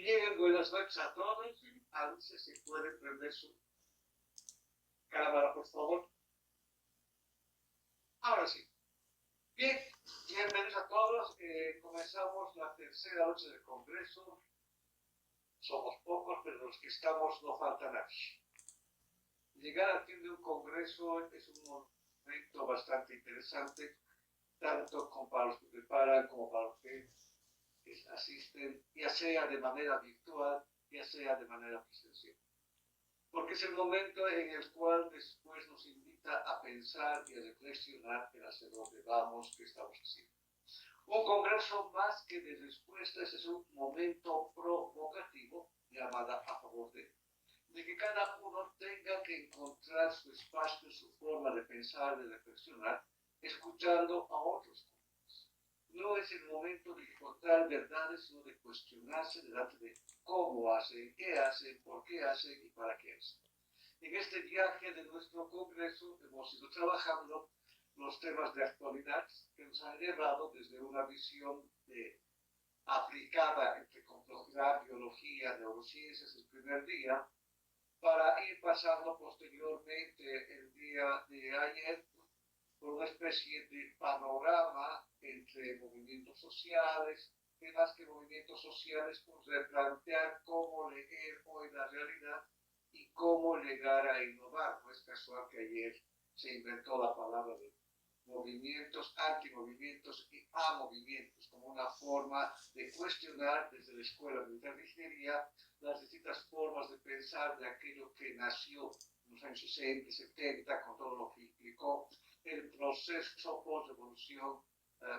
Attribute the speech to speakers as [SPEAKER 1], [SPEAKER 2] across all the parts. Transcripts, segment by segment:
[SPEAKER 1] Bien, buenas noches a todos. Antes, si puede prender su cámara, por favor. Ahora sí. Bien, bienvenidos a todos. Comenzamos la tercera noche del Congreso. Somos pocos, pero los que estamos no falta nadie. Llegar al fin de un Congreso es un momento bastante interesante, tanto como para los que preparan como para los que asisten, ya sea de manera virtual, ya sea de manera presencial. Porque es el momento en el cual después nos invita a pensar y a reflexionar en hacia dónde vamos, qué estamos haciendo. Un congreso más que de respuestas es un momento provocativo, llamada a favor de que cada uno tenga que encontrar su espacio, su forma de pensar, de reflexionar, escuchando a otros. No es el momento de encontrar verdades, sino de cuestionarse delante de cómo hacen, qué hacen, por qué hacen y para qué hacen. En este viaje de nuestro Congreso hemos ido trabajando los temas de actualidad que nos han llevado desde una visión aplicada entre complejidad, biología, neurociencias el primer día, para ir pasando posteriormente el día de ayer por una especie de panorama entre movimientos sociales, que más que movimientos sociales, pues replantear cómo leer hoy la realidad y cómo llegar a innovar. No es casual que ayer se inventó la palabra de movimientos, antimovimientos y amovimientos, como una forma de cuestionar desde la Escuela Militar de Ingeniería las distintas formas de pensar de aquello que nació en los años 60, 70, con todo lo que implicó el proceso post-revolución,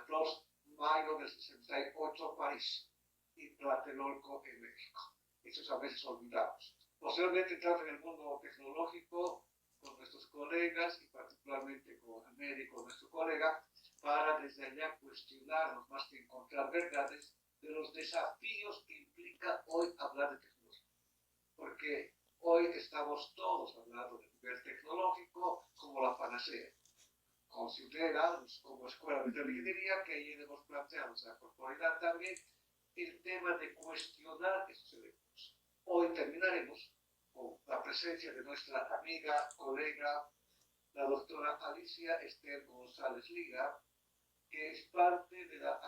[SPEAKER 1] post-mayo del 68, París y Tlatelolco en México. Eso a veces olvidamos. Posteriormente entramos en el mundo tecnológico con nuestros colegas y particularmente con Américo, nuestro colega, para desde allá cuestionarnos más que encontrar verdades de los desafíos que implica hoy hablar de tecnología. Porque hoy estamos todos hablando de nivel tecnológico como la panacea. Consideramos como Escuela de Ingeniería que ayer hemos planteado esa corporalidad también el tema de cuestionar estos elementos. Hoy terminaremos con la presencia de nuestra amiga, colega, la doctora Alicia Esther González Liga, que es parte de la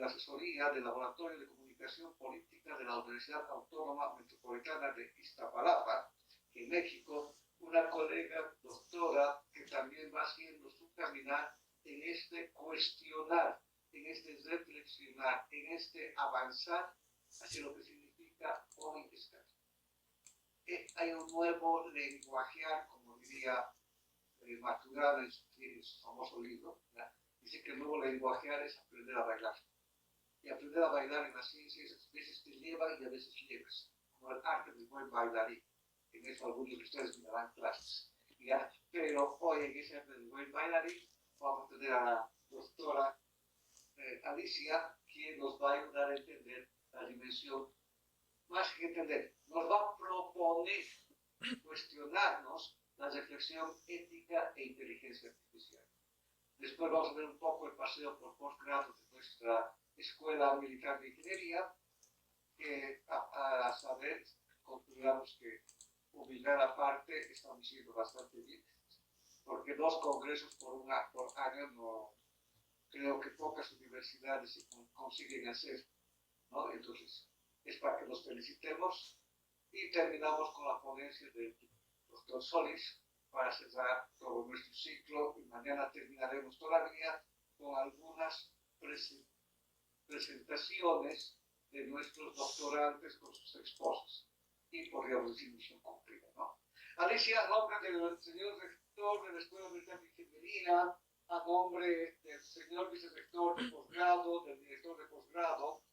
[SPEAKER 1] asesoría del Laboratorio de Comunicación Política de la Universidad Autónoma Metropolitana de Iztapalapa, en México, una colega doctora que también va haciendo su caminar en este cuestionar, en este reflexionar, en este avanzar hacia lo que significa hoy estar. Hay un nuevo lenguajear, como diría Maturana en su famoso libro, ¿verdad? Dice que el nuevo lenguajear es aprender a bailar. Y aprender a bailar en la ciencia a veces te lleva y a veces llevas, como el arte del buen bailarín. En eso algunos de ustedes me darán clases. ¿Ya? Pero hoy en ese arte del buen bailarín vamos a tener a la doctora Alicia, quien nos va a ayudar a entender la dimensión, más que entender, nos va a proponer cuestionarnos la reflexión ética e inteligencia artificial. Después vamos a ver un poco el paseo por posgrado de nuestra Escuela Militar de Ingeniería, que a saber, concluyamos que obligar aparte estamos yendo bastante bien, porque 2 congresos por año no creo que pocas universidades consiguen hacer, ¿no? Entonces, es para que nos felicitemos y terminamos con la ponencia del doctor Solís para cerrar todo nuestro ciclo y mañana terminaremos todavía con algunas presentaciones de nuestros doctorantes con sus esposas y podríamos decir misión cumplida, ¿no? Alicia, a nombre del señor rector de la Escuela Militar de Ingeniería, a nombre del señor vicerrector de posgrado, del director de posgrado,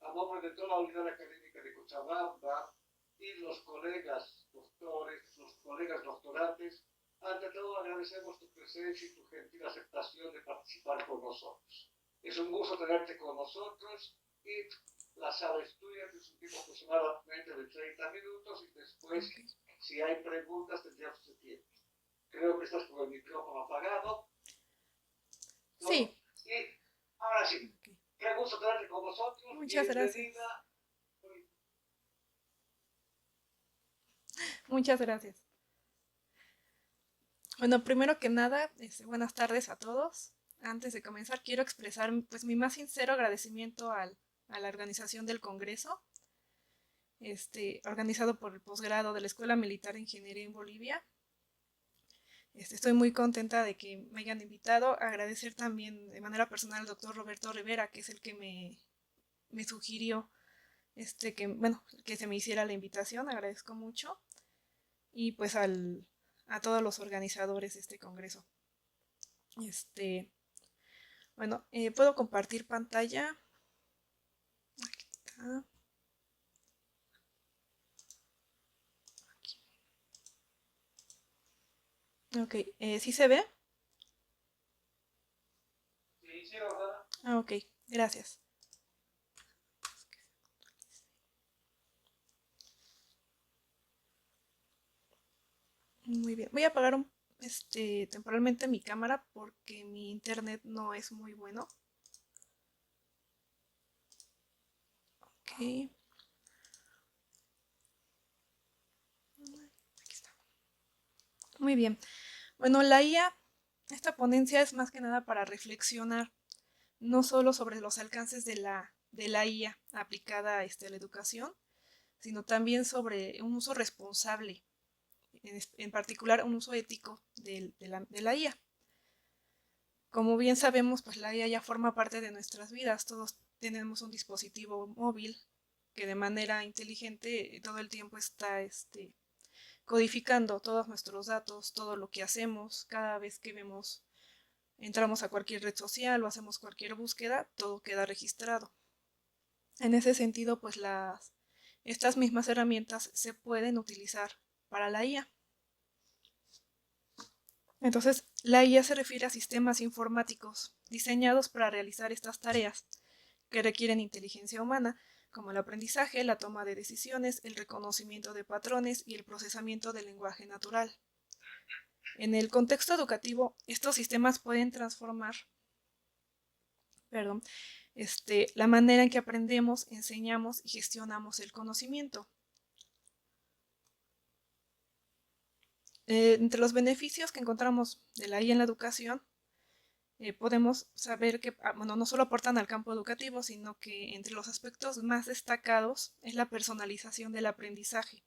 [SPEAKER 1] a nombre de toda la unidad académica de Cochabamba y los colegas doctores, los colegas doctorantes, ante todo agradecemos tu presencia y tu gentil aceptación de participar con nosotros. Es un gusto tenerte con nosotros y la sala estudia es un tiempo aproximadamente de 30 minutos y después, si hay preguntas, tendríamos ese tiempo. Creo que estás con el micrófono apagado. ¿No?
[SPEAKER 2] Sí.
[SPEAKER 1] Y ahora sí, qué gusto tenerte con nosotros.
[SPEAKER 2] Muchas gracias. Muchas gracias. Bueno, primero que nada, buenas tardes a todos. Antes de comenzar, quiero expresar pues mi más sincero agradecimiento a la organización del Congreso, organizado por el posgrado de la Escuela Militar de Ingeniería en Bolivia. Estoy muy contenta de que me hayan invitado. Agradecer también de manera personal al doctor Roberto Rivera, que es el que me sugirió que se me hiciera la invitación. Agradezco mucho. Y pues a todos los organizadores de este congreso. Este, bueno, puedo compartir pantalla. Aquí está. Aquí. Ok, ¿sí se ve?
[SPEAKER 1] Sí, sí, ¿verdad?
[SPEAKER 2] Ah, ok, gracias. Muy bien. Voy a apagar temporalmente mi cámara porque mi internet no es muy bueno. Ok. Aquí está. Muy bien. Bueno, la IA, esta ponencia es más que nada para reflexionar no solo sobre los alcances de la IA aplicada a la educación, sino también sobre un uso responsable, en particular un uso ético de la IA. Como bien sabemos, pues la IA ya forma parte de nuestras vidas. Todos tenemos un dispositivo móvil que de manera inteligente todo el tiempo está codificando todos nuestros datos, todo lo que hacemos, cada vez que entramos a cualquier red social o hacemos cualquier búsqueda, todo queda registrado. En ese sentido, pues estas mismas herramientas se pueden utilizar para la IA. Entonces, la IA se refiere a sistemas informáticos diseñados para realizar estas tareas que requieren inteligencia humana, como el aprendizaje, la toma de decisiones, el reconocimiento de patrones y el procesamiento del lenguaje natural. En el contexto educativo, estos sistemas pueden transformar, perdón, la manera en que aprendemos, enseñamos y gestionamos el conocimiento. Entre los beneficios que encontramos de la IA en la educación, podemos saber que, bueno, no solo aportan al campo educativo, sino que entre los aspectos más destacados es la personalización del aprendizaje.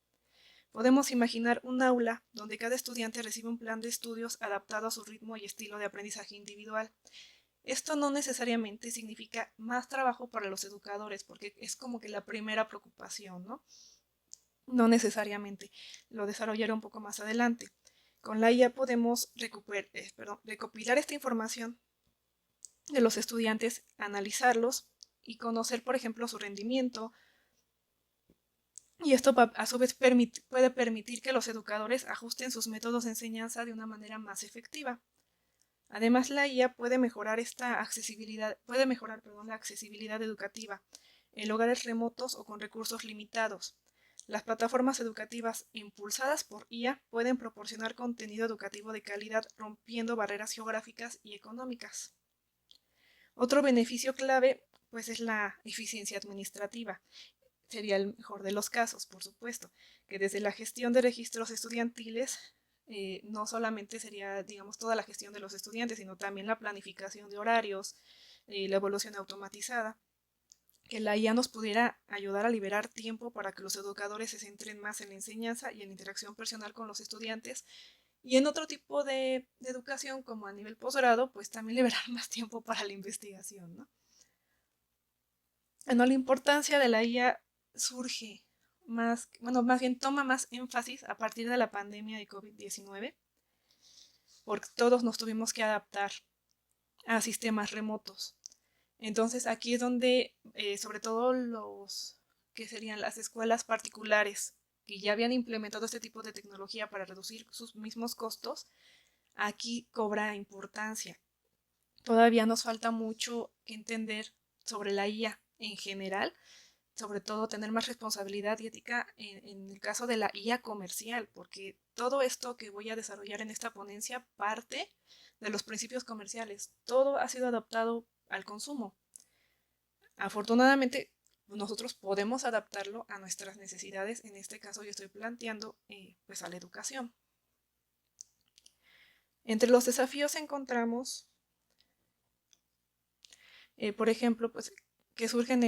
[SPEAKER 2] Podemos imaginar un aula donde cada estudiante recibe un plan de estudios adaptado a su ritmo y estilo de aprendizaje individual. Esto no necesariamente significa más trabajo para los educadores, porque es como que la primera preocupación, ¿no? No necesariamente. Lo desarrollaré un poco más adelante. Con la IA podemos recopilar esta información de los estudiantes, analizarlos y conocer, por ejemplo, su rendimiento. Y esto a su vez puede permitir que los educadores ajusten sus métodos de enseñanza de una manera más efectiva. Además, la IA puede mejorar la accesibilidad educativa en lugares remotos o con recursos limitados. Las plataformas educativas impulsadas por IA pueden proporcionar contenido educativo de calidad rompiendo barreras geográficas y económicas. Otro beneficio clave pues es la eficiencia administrativa. Sería el mejor de los casos, por supuesto, que desde la gestión de registros estudiantiles no solamente sería, digamos, toda la gestión de los estudiantes, sino también la planificación de horarios, la evaluación automatizada, que la IA nos pudiera ayudar a liberar tiempo para que los educadores se centren más en la enseñanza y en la interacción personal con los estudiantes. Y en otro tipo de educación, como a nivel posgrado, pues también liberar más tiempo para la investigación, ¿no? Bueno, la importancia de la IA surge más bien toma más énfasis a partir de la pandemia de COVID-19, porque todos nos tuvimos que adaptar a sistemas remotos. Entonces aquí es donde, sobre todo los que serían las escuelas particulares que ya habían implementado este tipo de tecnología para reducir sus mismos costos, aquí cobra importancia. Todavía nos falta mucho que entender sobre la IA en general, sobre todo tener más responsabilidad y ética en el caso de la IA comercial, porque todo esto que voy a desarrollar en esta ponencia parte de los principios comerciales. Todo ha sido adaptado al consumo. Afortunadamente, nosotros podemos adaptarlo a nuestras necesidades. En este caso yo estoy planteando pues a la educación. Entre los desafíos encontramos, por ejemplo, pues que surgen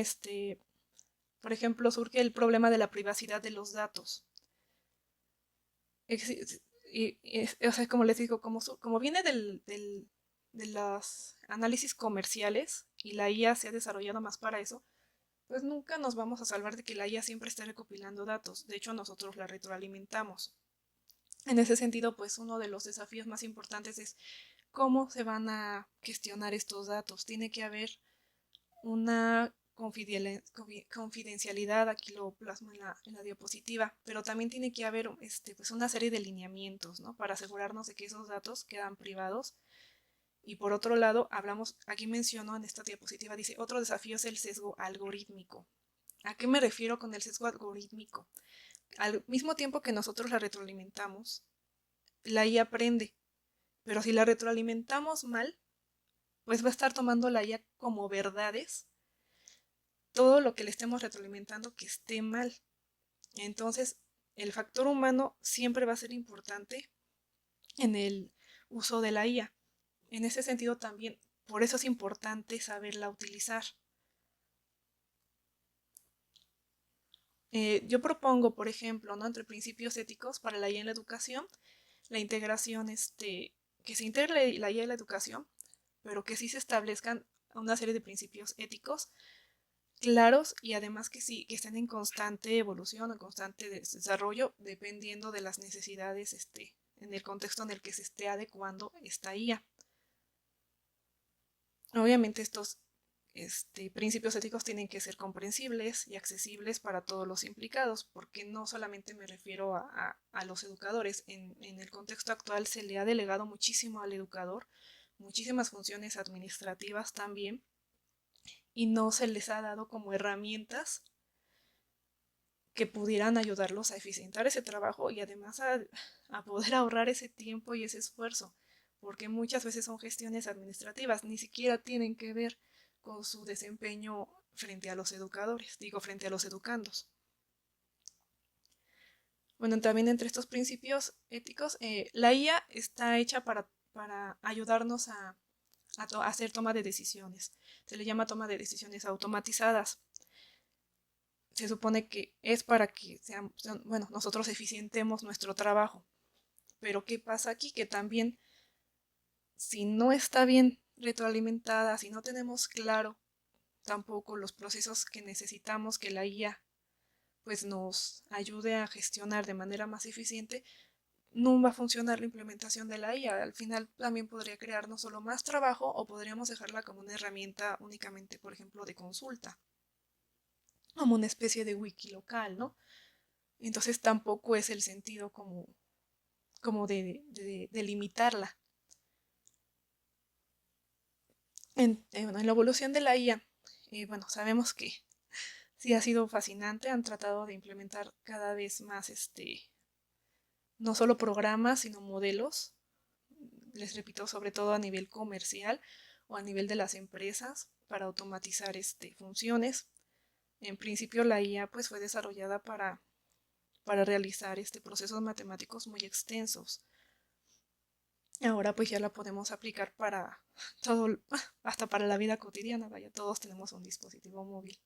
[SPEAKER 2] por ejemplo, surge el problema de la privacidad de los datos. O sea, como les digo, como viene de los análisis comerciales y la IA se ha desarrollado más para eso, pues nunca nos vamos a salvar de que la IA siempre esté recopilando datos. De hecho, nosotros la retroalimentamos. En ese sentido, pues uno de los desafíos más importantes es cómo se van a gestionar estos datos. Tiene que haber una confidencialidad, aquí lo plasmo en la diapositiva, pero también tiene que haber pues una serie de lineamientos, ¿no? Para asegurarnos de que esos datos quedan privados. Y por otro lado, aquí menciono en esta diapositiva, dice, otro desafío es el sesgo algorítmico. ¿A qué me refiero con el sesgo algorítmico? Al mismo tiempo que nosotros la retroalimentamos, la IA aprende, pero si la retroalimentamos mal, pues va a estar tomando la IA como verdades todo lo que le estemos retroalimentando que esté mal. Entonces, el factor humano siempre va a ser importante en el uso de la IA. En ese sentido también, por eso es importante saberla utilizar. Yo propongo, por ejemplo, ¿no? Entre principios éticos para la IA en la educación, la integración, que se integre la IA en la educación, pero que sí se establezcan una serie de principios éticos claros y además que sí, que estén en constante evolución, en constante desarrollo, dependiendo de las necesidades, en el contexto en el que se esté adecuando esta IA. Obviamente estos principios éticos tienen que ser comprensibles y accesibles para todos los implicados, porque no solamente me refiero a los educadores. En el contexto actual se le ha delegado muchísimo al educador, muchísimas funciones administrativas también, y no se les ha dado como herramientas que pudieran ayudarlos a eficientar ese trabajo y además a poder ahorrar ese tiempo y ese esfuerzo, porque muchas veces son gestiones administrativas, ni siquiera tienen que ver con su desempeño frente a los educadores, digo, frente a los educandos. Bueno, también entre estos principios éticos, la IA está hecha para ayudarnos a hacer toma de decisiones. Se le llama toma de decisiones automatizadas. Se supone que es para que bueno, nosotros eficientemos nuestro trabajo. Pero ¿qué pasa aquí? Que también, si no está bien retroalimentada, si no tenemos claro tampoco los procesos que necesitamos que la IA pues nos ayude a gestionar de manera más eficiente, no va a funcionar la implementación de la IA. Al final también podría crear no solo más trabajo o podríamos dejarla como una herramienta únicamente, por ejemplo, de consulta, como una especie de wiki local, ¿no? Entonces tampoco es el sentido como de limitarla. Bueno, en la evolución de la IA, bueno, sabemos que sí ha sido fascinante, han tratado de implementar cada vez más, no solo programas, sino modelos, les repito, sobre todo a nivel comercial o a nivel de las empresas para automatizar funciones. En principio la IA pues fue desarrollada para realizar procesos matemáticos muy extensos. Ahora pues ya la podemos aplicar para todo, hasta para la vida cotidiana, vaya, todos tenemos un dispositivo móvil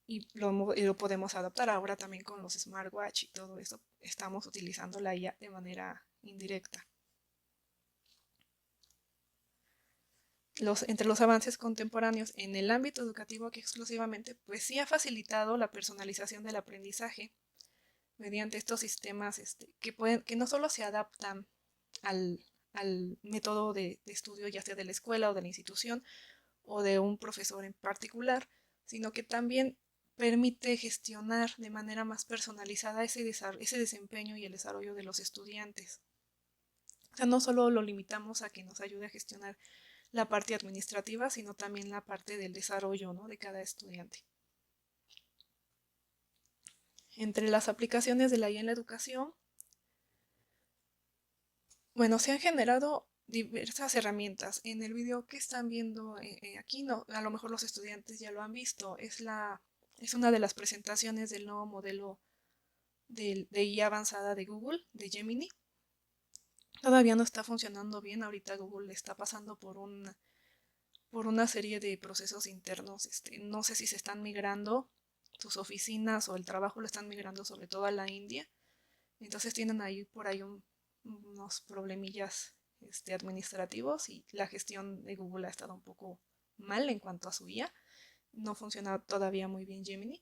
[SPEAKER 2] y lo podemos adaptar. Ahora también con los smartwatch y todo eso estamos utilizando la IA de manera indirecta. Entre los avances contemporáneos en el ámbito educativo que exclusivamente, pues sí ha facilitado la personalización del aprendizaje mediante estos sistemas que no solo se adaptan al método de estudio, ya sea de la escuela o de la institución o de un profesor en particular, sino que también permite gestionar de manera más personalizada ese desempeño y el desarrollo de los estudiantes. O sea, no solo lo limitamos a que nos ayude a gestionar la parte administrativa, sino también la parte del desarrollo, ¿no?, de cada estudiante. Entre las aplicaciones de la IA en la educación, bueno, se han generado diversas herramientas. En el video que están viendo aquí, no, a lo mejor los estudiantes ya lo han visto, es una de las presentaciones del nuevo modelo de IA avanzada de Google, de Gemini. Todavía no está funcionando bien, ahorita Google está pasando por una serie de procesos internos. No sé si se están migrando sus oficinas o el trabajo lo están migrando sobre todo a la India. Entonces tienen ahí por ahí unos problemillas administrativos y la gestión de Google ha estado un poco mal en cuanto a su IA. No funciona todavía muy bien Gemini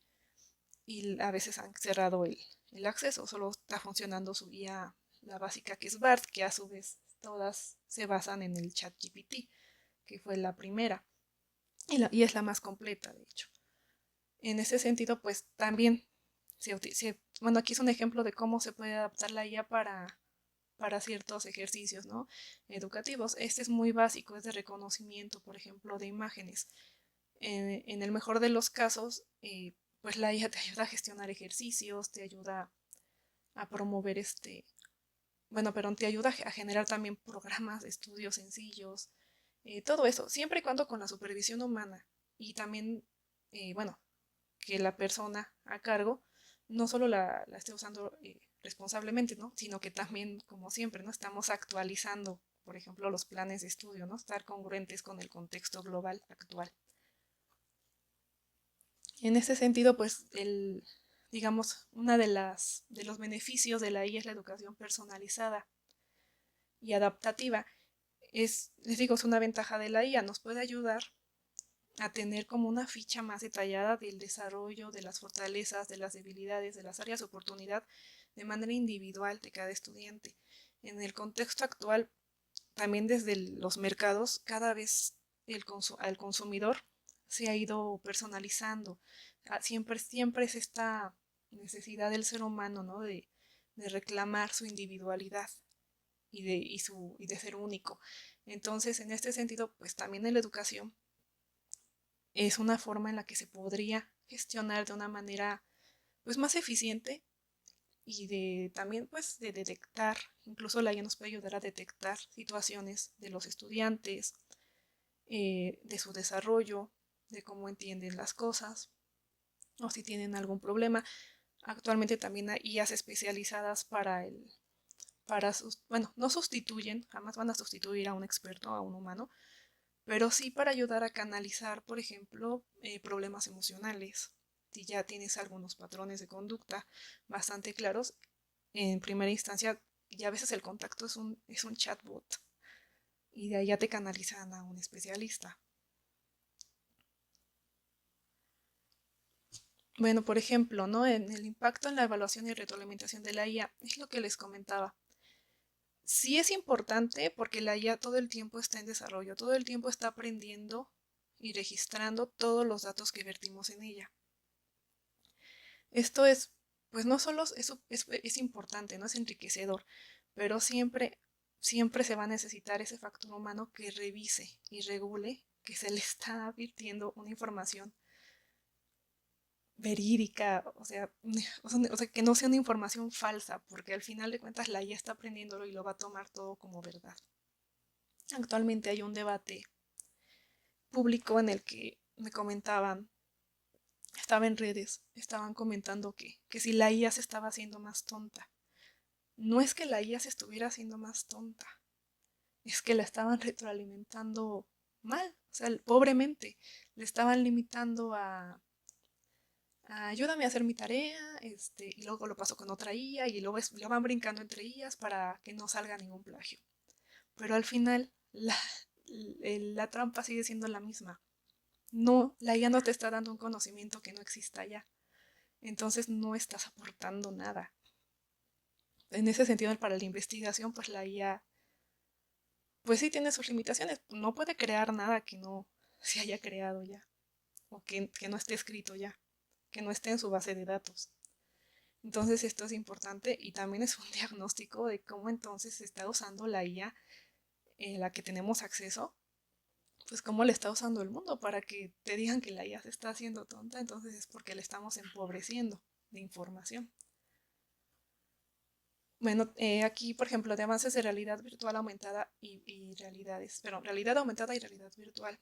[SPEAKER 2] y a veces han cerrado el acceso, solo está funcionando su IA, la básica que es BART, que a su vez todas se basan en el ChatGPT, que fue la primera y es la más completa, de hecho. En ese sentido, pues también, bueno, aquí es un ejemplo de cómo se puede adaptar la IA para ciertos ejercicios, ¿no? Educativos. Este es muy básico, es de reconocimiento, por ejemplo, de imágenes. En el mejor de los casos, pues la IA te ayuda a gestionar ejercicios, te ayuda a promover bueno, pero te ayuda a generar también programas de estudios sencillos, todo eso, siempre y cuando con la supervisión humana y también, bueno, que la persona a cargo no solo la esté usando responsablemente, ¿no? Sino que también, como siempre, ¿no? Estamos actualizando, por ejemplo, los planes de estudio, ¿no? Estar congruentes con el contexto global actual. En ese sentido, pues, digamos, una de los beneficios de la IA es la educación personalizada y adaptativa. Les digo, es una ventaja de la IA, nos puede ayudar a tener como una ficha más detallada del desarrollo, de las fortalezas, de las debilidades, de las áreas de oportunidad de manera individual de cada estudiante. En el contexto actual, también desde los mercados, cada vez al consumidor se ha ido personalizando. Siempre es esta necesidad del ser humano, ¿no? De reclamar su individualidad y de ser único. Entonces, en este sentido, pues también en la educación es una forma en la que se podría gestionar de una manera pues más eficiente y de también pues de detectar, incluso la IA nos puede ayudar a detectar situaciones de los estudiantes, de su desarrollo, de cómo entienden las cosas o si tienen algún problema. Actualmente también hay IAs especializadas bueno, no sustituyen, jamás van a sustituir a un experto, a un humano, pero sí para ayudar a canalizar, por ejemplo, problemas emocionales. Si ya tienes algunos patrones de conducta bastante claros, en primera instancia, ya a veces el contacto es un chatbot y de ahí ya te canalizan a un especialista. Bueno, por ejemplo, ¿no? En el impacto en la evaluación y retroalimentación de la IA, es lo que les comentaba. Sí es importante porque la IA todo el tiempo está en desarrollo, todo el tiempo está aprendiendo y registrando todos los datos que vertimos en ella. Esto es, pues no solo es importante, no es enriquecedor, pero siempre se va a necesitar ese factor humano que revise y regule que se le está advirtiendo una información verídica, o sea, que no sea una información falsa, porque al final de cuentas la IA está aprendiéndolo y lo va a tomar todo como verdad. Actualmente hay un debate público en el que me comentaban, estaba en redes, estaban comentando que si la IA se estaba haciendo más tonta. No es que la IA se estuviera haciendo más tonta, es que la estaban retroalimentando mal, o sea, pobremente, le estaban limitando a ayúdame a hacer mi tarea, y luego lo paso con otra IA y luego lo van brincando entre IAs para que no salga ningún plagio. Pero al final la trampa sigue siendo la misma. No, la IA no te está dando un conocimiento que no exista ya. Entonces no estás aportando nada. En ese sentido, para la investigación, pues la IA, pues sí tiene sus limitaciones. No puede crear nada que no se haya creado ya. O que no esté escrito ya. Que no esté en su base de datos. Entonces esto es importante y también es un diagnóstico de cómo entonces se está usando la IA en la que tenemos acceso, pues cómo le está usando el mundo para que te digan que la IA se está haciendo tonta, entonces es porque le estamos empobreciendo de información. Bueno, aquí, por ejemplo, de avances de realidad virtual aumentada y realidades, pero realidad aumentada y realidad virtual.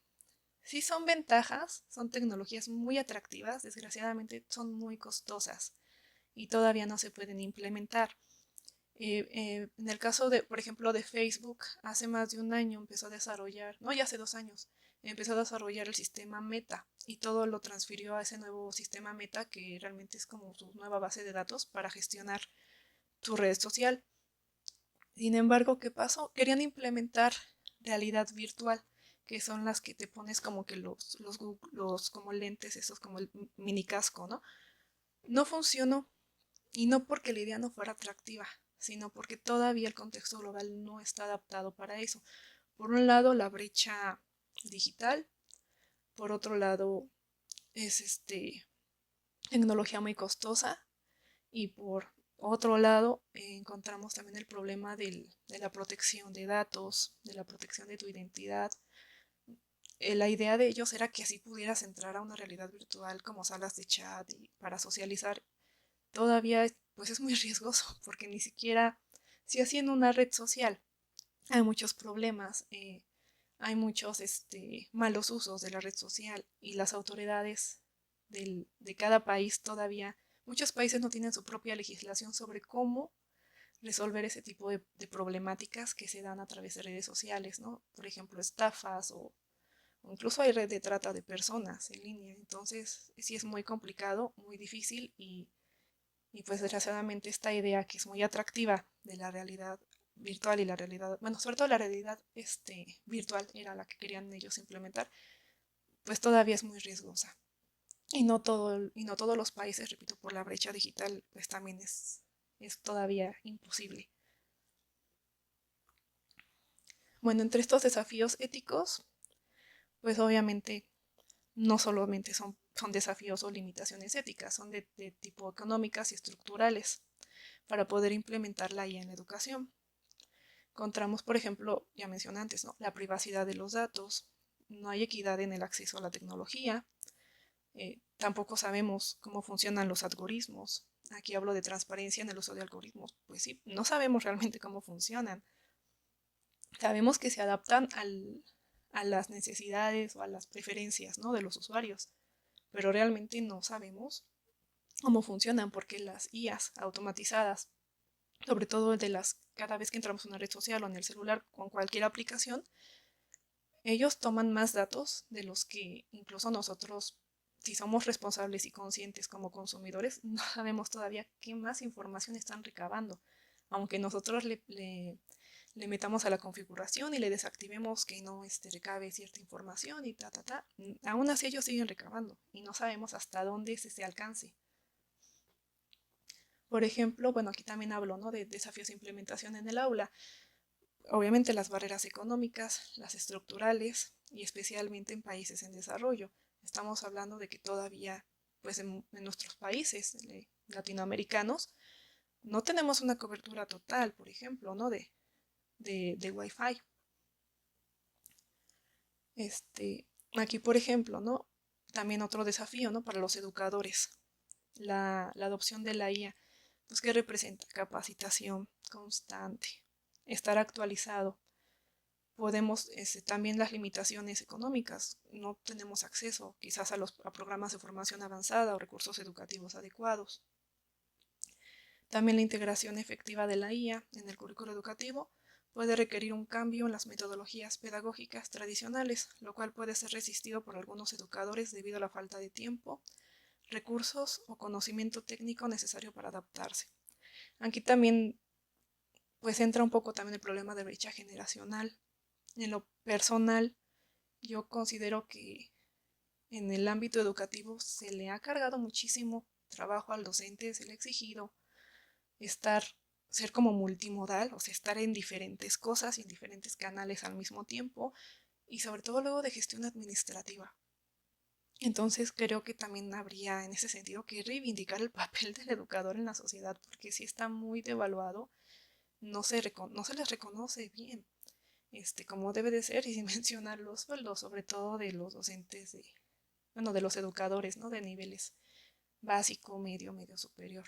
[SPEAKER 2] Sí son ventajas, son tecnologías muy atractivas, desgraciadamente son muy costosas y todavía no se pueden implementar. En el caso de, por ejemplo, de Facebook, hace más de un año empezó a desarrollar, no, ya hace 2 años, empezó a desarrollar el sistema Meta y todo lo transfirió a ese nuevo sistema Meta que realmente es como su nueva base de datos para gestionar tu red social. Sin embargo, ¿qué pasó? Querían implementar realidad virtual, que son las que te pones como que los como lentes, esos como el mini casco, ¿no? No funcionó, y no porque la idea no fuera atractiva, sino porque todavía el contexto global no está adaptado para eso. Por un lado, la brecha digital, por otro lado, es tecnología muy costosa, y por otro lado, encontramos también el problema de la protección de datos, de la protección de tu identidad. La idea de ellos era que así pudieras entrar a una realidad virtual como salas de chat y para socializar. Todavía pues es muy riesgoso porque ni siquiera, si haciendo una red social, hay muchos problemas, hay muchos malos usos de la red social y las autoridades de cada país todavía, muchos países no tienen su propia legislación sobre cómo resolver ese tipo de problemáticas que se dan a través de redes sociales, ¿no? Por ejemplo, estafas o incluso hay red de trata de personas en línea. Entonces, sí es muy complicado, muy difícil y pues desgraciadamente esta idea que es muy atractiva de la realidad virtual y la realidad, bueno, sobre todo la realidad virtual era la que querían ellos implementar, pues todavía es muy riesgosa. Y no todos los países, repito, por la brecha digital, pues también es todavía imposible. Bueno, entre estos desafíos éticos, pues obviamente no solamente son desafíos o limitaciones éticas, son de tipo económicas y estructurales para poder implementar la IA en la educación. Encontramos, por ejemplo, ya mencioné antes, ¿no? La privacidad de los datos, no hay equidad en el acceso a la tecnología, tampoco sabemos cómo funcionan los algoritmos. Aquí hablo de transparencia en el uso de algoritmos. Pues sí, no sabemos realmente cómo funcionan. Sabemos que se adaptan a las necesidades o a las preferencias, ¿no? de los usuarios, pero realmente no sabemos cómo funcionan porque las IAs automatizadas, sobre todo de las cada vez que entramos en una red social o en el celular con cualquier aplicación, ellos toman más datos de los que incluso nosotros, si somos responsables y conscientes como consumidores, no sabemos todavía qué más información están recabando. Aunque nosotros le metamos a la configuración y le desactivemos que no recabe cierta información y aún así ellos siguen recabando y no sabemos hasta dónde es ese alcance. Por ejemplo, bueno, aquí también hablo, ¿no? de desafíos de implementación en el aula. Obviamente las barreras económicas, las estructurales y especialmente en países en desarrollo. Estamos hablando de que todavía, pues en nuestros países latinoamericanos, no tenemos una cobertura total, por ejemplo, ¿no? de Wi-Fi. Aquí, por ejemplo, ¿no? También otro desafío, ¿no? Para los educadores, la adopción de la IA, pues que representa capacitación constante, estar actualizado. Podemos, también las limitaciones económicas, no tenemos acceso quizás a programas de formación avanzada o recursos educativos adecuados. También la integración efectiva de la IA en el currículo educativo puede requerir un cambio en las metodologías pedagógicas tradicionales, lo cual puede ser resistido por algunos educadores debido a la falta de tiempo, recursos o conocimiento técnico necesario para adaptarse. Aquí también pues entra un poco también el problema de brecha generacional. En lo personal, yo considero que en el ámbito educativo se le ha cargado muchísimo trabajo al docente, se le ha exigido estar, ser como multimodal, o sea, estar en diferentes cosas y en diferentes canales al mismo tiempo, y sobre todo luego de gestión administrativa. Entonces creo que también habría en ese sentido que reivindicar el papel del educador en la sociedad, porque si está muy devaluado, no se les reconoce bien, como debe de ser, y sin mencionar los sueldos, sobre todo de los docentes bueno, de los educadores, ¿no? De niveles básico, medio, medio superior.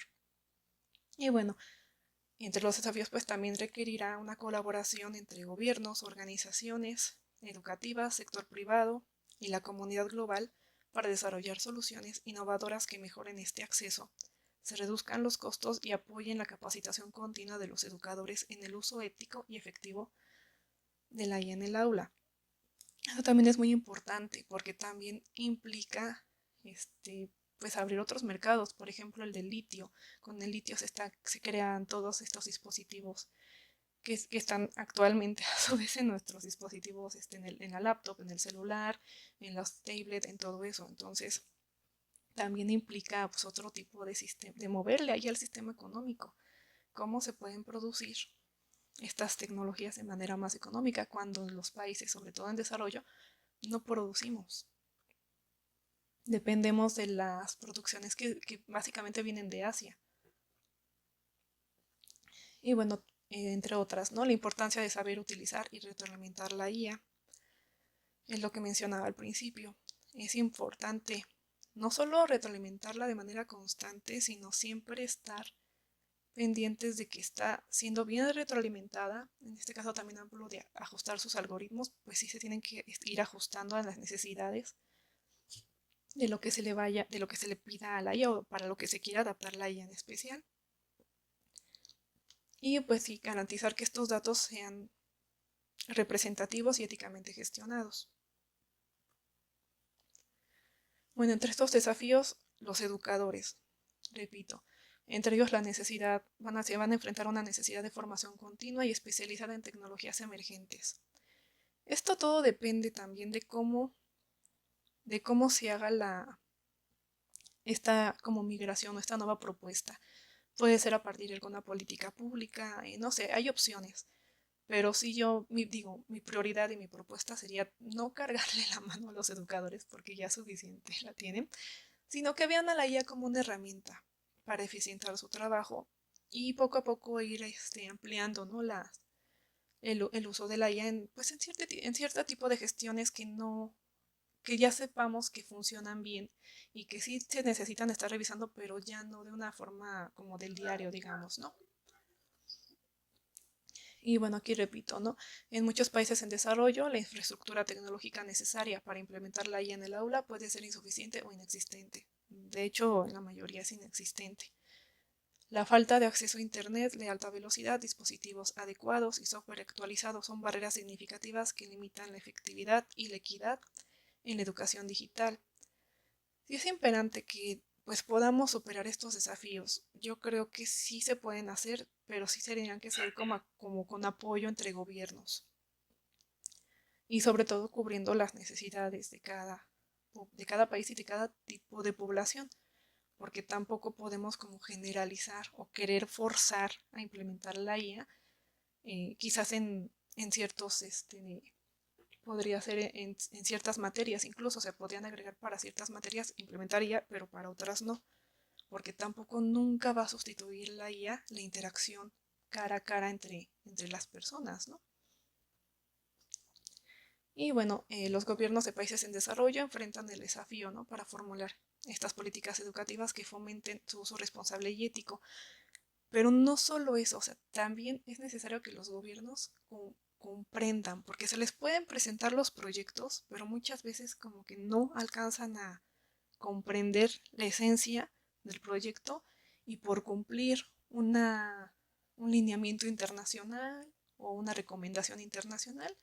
[SPEAKER 2] Y bueno, Entre los desafíos pues también requerirá una colaboración entre gobiernos, organizaciones educativas, sector privado y la comunidad global para desarrollar soluciones innovadoras que mejoren este acceso, se reduzcan los costos y apoyen la capacitación continua de los educadores en el uso ético y efectivo de la IA en el aula. Eso también es muy importante porque también implica pues abrir otros mercados, por ejemplo el del litio. Con el litio se crean todos estos dispositivos que están actualmente a su vez en nuestros dispositivos, en la laptop, en el celular, en los tablets, en todo eso. Entonces también implica pues otro tipo de sistema, de moverle ahí al sistema económico, cómo se pueden producir estas tecnologías de manera más económica cuando en los países, sobre todo en desarrollo, no producimos. Dependemos de las producciones que básicamente vienen de Asia. Y bueno, entre otras, ¿no? La importancia de saber utilizar y retroalimentar la IA. Es lo que mencionaba al principio. Es importante no solo retroalimentarla de manera constante, sino siempre estar pendientes de que está siendo bien retroalimentada. En este caso también hablo de ajustar sus algoritmos, pues sí se tienen que ir ajustando a las necesidades de lo que se le vaya, de lo que se le pida a la IA o para lo que se quiera adaptar la IA en especial. Y pues sí, garantizar que estos datos sean representativos y éticamente gestionados. Bueno, entre estos desafíos, los educadores, repito, entre ellos la necesidad, se van a enfrentar a una necesidad de formación continua y especializada en tecnologías emergentes. Esto todo depende también de cómo se haga esta como migración o esta nueva propuesta. Puede ser a partir de alguna política pública, no sé, hay opciones. Pero sí mi prioridad y mi propuesta sería no cargarle la mano a los educadores porque ya suficiente la tienen, sino que vean a la IA como una herramienta para eficientar su trabajo y poco a poco ir ampliando, ¿no? el uso de la IA pues en cierto tipo de gestiones que ya sepamos que funcionan bien y que sí se necesitan estar revisando, pero ya no de una forma como del diario, digamos, ¿no? Y bueno, aquí repito, ¿no? En muchos países en desarrollo, la infraestructura tecnológica necesaria para implementar la IA en el aula puede ser insuficiente o inexistente. De hecho, en la mayoría es inexistente. La falta de acceso a Internet de alta velocidad, dispositivos adecuados y software actualizado son barreras significativas que limitan la efectividad y la equidad en la educación digital. Sí es imperante que pues podamos superar estos desafíos. Yo creo que sí se pueden hacer, pero sí tendrían que ser como con apoyo entre gobiernos y sobre todo cubriendo las necesidades de cada país y de cada tipo de población, porque tampoco podemos como generalizar o querer forzar a implementar la IA, quizás en ciertos podría ser en ciertas materias, incluso se podrían agregar para ciertas materias implementar IA, pero para otras no, porque tampoco nunca va a sustituir la IA la interacción cara a cara entre las personas, ¿no? Y bueno, los gobiernos de países en desarrollo enfrentan el desafío, ¿no? Para formular estas políticas educativas que fomenten su uso responsable y ético. Pero no solo eso, o sea, también es necesario que los gobiernos comprendan, porque se les pueden presentar los proyectos, pero muchas veces como que no alcanzan a comprender la esencia del proyecto y por cumplir un lineamiento internacional o una recomendación internacional,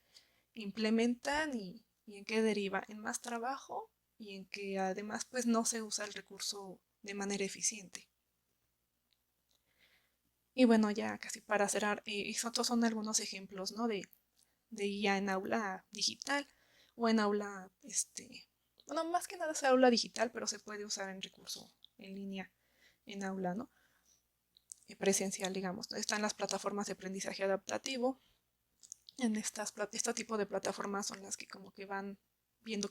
[SPEAKER 2] implementan y en qué deriva, en más trabajo y en que además pues no se usa el recurso de manera eficiente. Y bueno, ya casi para cerrar, estos son algunos ejemplos, ¿no? de IA en aula digital o en aula, bueno, más que nada es aula digital, pero se puede usar en recurso en línea, en aula, ¿no? Presencial, digamos. Están las plataformas de aprendizaje adaptativo. En este tipo de plataformas son las que como que van viendo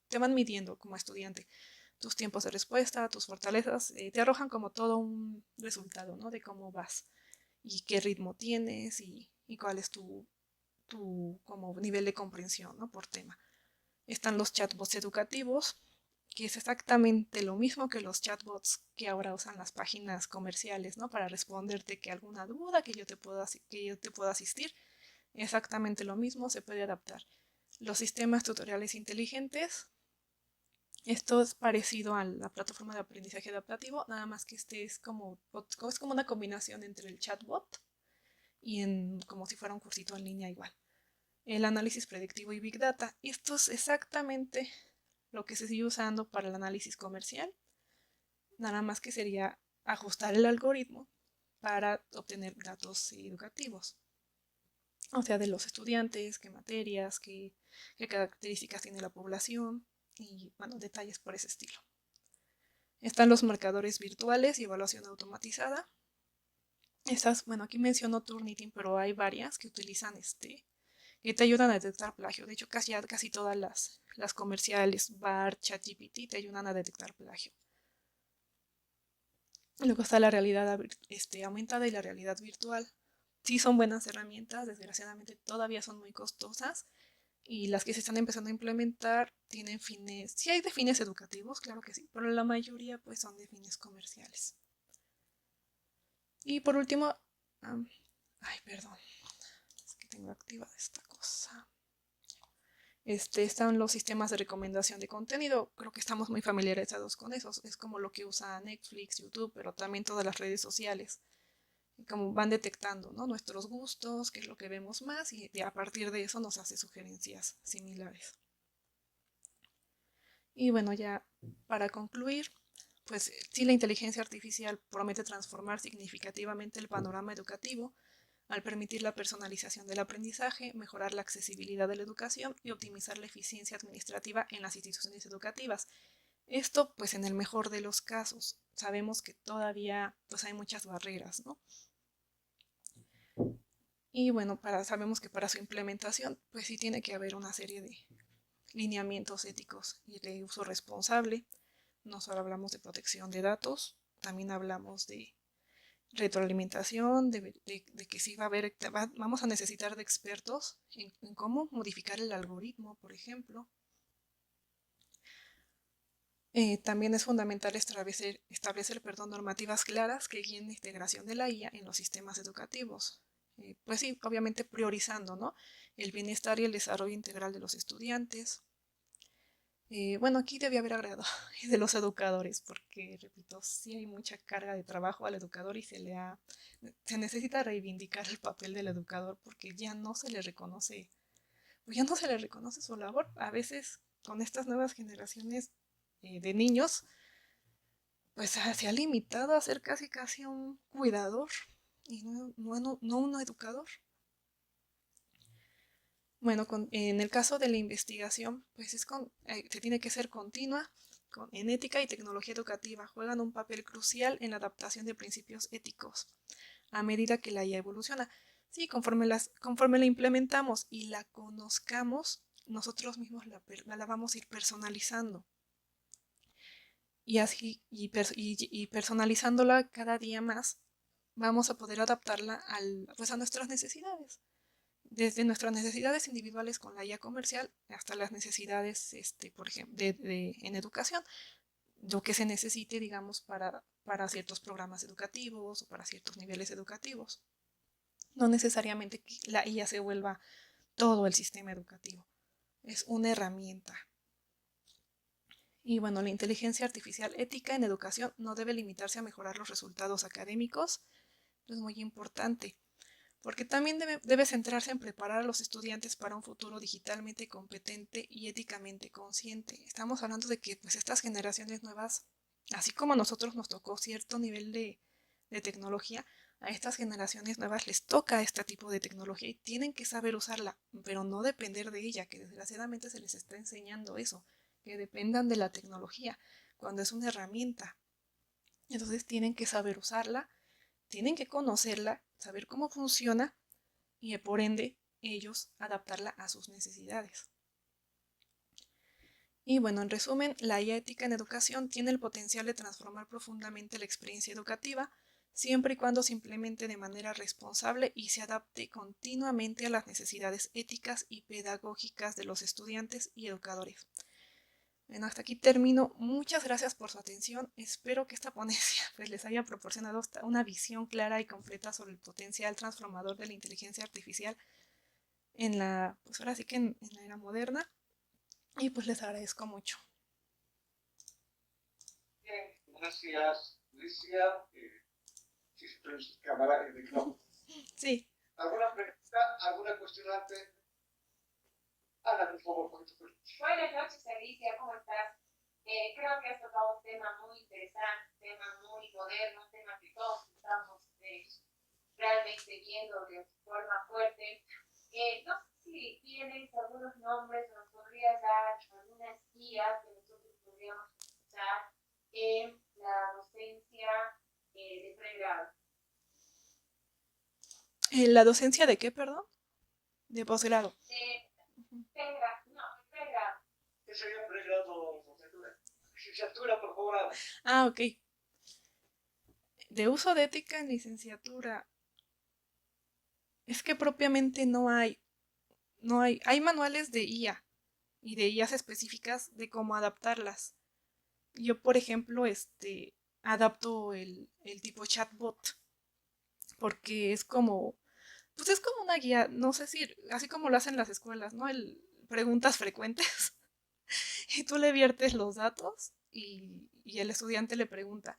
[SPEAKER 2] te van midiendo como estudiante tus tiempos de respuesta, tus fortalezas, te arrojan como todo un resultado, ¿no? De cómo vas y qué ritmo tienes y cuál es tu como nivel de comprensión, ¿no? Por tema. Están los chatbots educativos, que es exactamente lo mismo que los chatbots que ahora usan las páginas comerciales, ¿no? Para responderte que alguna duda que yo te pueda asistir. Exactamente lo mismo, se puede adaptar. Los sistemas tutoriales inteligentes, esto es parecido a la plataforma de aprendizaje adaptativo, nada más que este es como una combinación entre el chatbot y como si fuera un cursito en línea igual. El análisis predictivo y Big Data, esto es exactamente lo que se sigue usando para el análisis comercial, nada más que sería ajustar el algoritmo para obtener datos educativos. O sea, de los estudiantes, qué materias, qué características tiene la población y, bueno, detalles por ese estilo. Están los marcadores virtuales y evaluación automatizada. Bueno, aquí menciono Turnitin, pero hay varias que utilizan que te ayudan a detectar plagio. De hecho, casi todas las comerciales, BART, ChatGPT, te ayudan a detectar plagio. Luego está la realidad aumentada y la realidad virtual. Sí son buenas herramientas, desgraciadamente todavía son muy costosas y las que se están empezando a implementar tienen fines, sí hay de fines educativos, claro que sí, pero la mayoría pues son de fines comerciales. Y por último, perdón, es que tengo activada esta cosa. Están los sistemas de recomendación de contenido. Creo que estamos muy familiarizados con esos. Es como lo que usa Netflix, YouTube, pero también todas las redes sociales. Como van detectando, ¿no?, nuestros gustos, qué es lo que vemos más, y a partir de eso nos hace sugerencias similares. Y bueno, ya para concluir, pues sí, la inteligencia artificial promete transformar significativamente el panorama educativo al permitir la personalización del aprendizaje, mejorar la accesibilidad de la educación y optimizar la eficiencia administrativa en las instituciones educativas. Esto, pues en el mejor de los casos. Sabemos que todavía pues hay muchas barreras, ¿no? Y bueno, sabemos que para su implementación, pues sí tiene que haber una serie de lineamientos éticos y de uso responsable. No solo hablamos de protección de datos, también hablamos de retroalimentación, de que sí vamos a necesitar de expertos en cómo modificar el algoritmo, por ejemplo. También es fundamental establecer normativas claras que guíen la integración de la IA en los sistemas educativos. Pues sí, obviamente priorizando, ¿no?, el bienestar y el desarrollo integral de los estudiantes. Bueno, aquí debía haber agregado de los educadores, porque, repito, sí hay mucha carga de trabajo al educador y se necesita reivindicar el papel del educador porque ya no se le reconoce, pues ya no se le reconoce su labor. A veces con estas nuevas generaciones de niños, pues se ha limitado a ser casi un cuidador y no un educador. Bueno, en el caso de la investigación, pues se tiene que ser continua. En ética y tecnología educativa juegan un papel crucial en la adaptación de principios éticos a medida que la IA evoluciona. Sí, conforme la implementamos y la conozcamos, nosotros mismos la vamos a ir personalizando. Y así, y personalizándola cada día más, vamos a poder adaptarla pues a nuestras necesidades. Desde nuestras necesidades individuales con la IA comercial hasta las necesidades, por ejemplo, en educación, lo que se necesite, digamos, para ciertos programas educativos o para ciertos niveles educativos. No necesariamente que la IA se vuelva todo el sistema educativo. Es una herramienta. Y bueno, la inteligencia artificial ética en educación no debe limitarse a mejorar los resultados académicos. Es muy importante, porque también debe centrarse en preparar a los estudiantes para un futuro digitalmente competente y éticamente consciente. Estamos hablando de que pues estas generaciones nuevas, así como a nosotros nos tocó cierto nivel de tecnología, a estas generaciones nuevas les toca este tipo de tecnología y tienen que saber usarla, pero no depender de ella, que desgraciadamente se les está enseñando eso, que dependan de la tecnología, cuando es una herramienta. Entonces tienen que saber usarla, tienen que conocerla, saber cómo funciona y por ende ellos adaptarla a sus necesidades. Y bueno, en resumen, la IA ética en educación tiene el potencial de transformar profundamente la experiencia educativa, siempre y cuando se implemente de manera responsable y se adapte continuamente a las necesidades éticas y pedagógicas de los estudiantes y educadores. Bueno, hasta aquí termino. Muchas gracias por su atención. Espero que esta ponencia pues, les haya proporcionado una visión clara y completa sobre el potencial transformador de la inteligencia artificial en la, pues ahora sí que en la era moderna. Y pues les agradezco mucho.
[SPEAKER 1] Bien, gracias, Alicia. Si se prende su cámara y micrófono.
[SPEAKER 2] Sí.
[SPEAKER 1] ¿Alguna pregunta? ¿Alguna cuestionante? Ana, por favor, con tu pregunta.
[SPEAKER 3] Buenas noches, Alicia, ¿cómo estás? Creo que has tocado un tema muy interesante, un tema muy moderno, un tema que todos estamos realmente viendo de forma fuerte. No sé si tienes algunos nombres o nos podrías dar algunas guías que nosotros podríamos usar en la docencia de pregrado.
[SPEAKER 2] ¿La docencia de qué, perdón? De posgrado.
[SPEAKER 3] Pregrado, no, pregrado.
[SPEAKER 1] ¿Qué sería pregrado? Licenciatura, por favor.
[SPEAKER 2] Ah, ok. De uso de ética en licenciatura. Es que propiamente no hay. Hay manuales de IA y de IAs específicas de cómo adaptarlas. Yo, por ejemplo, adapto el tipo chatbot porque es como, pues es como una guía, no sé si, así como lo hacen las escuelas, ¿no? Preguntas frecuentes y tú le viertes los datos y el estudiante le pregunta.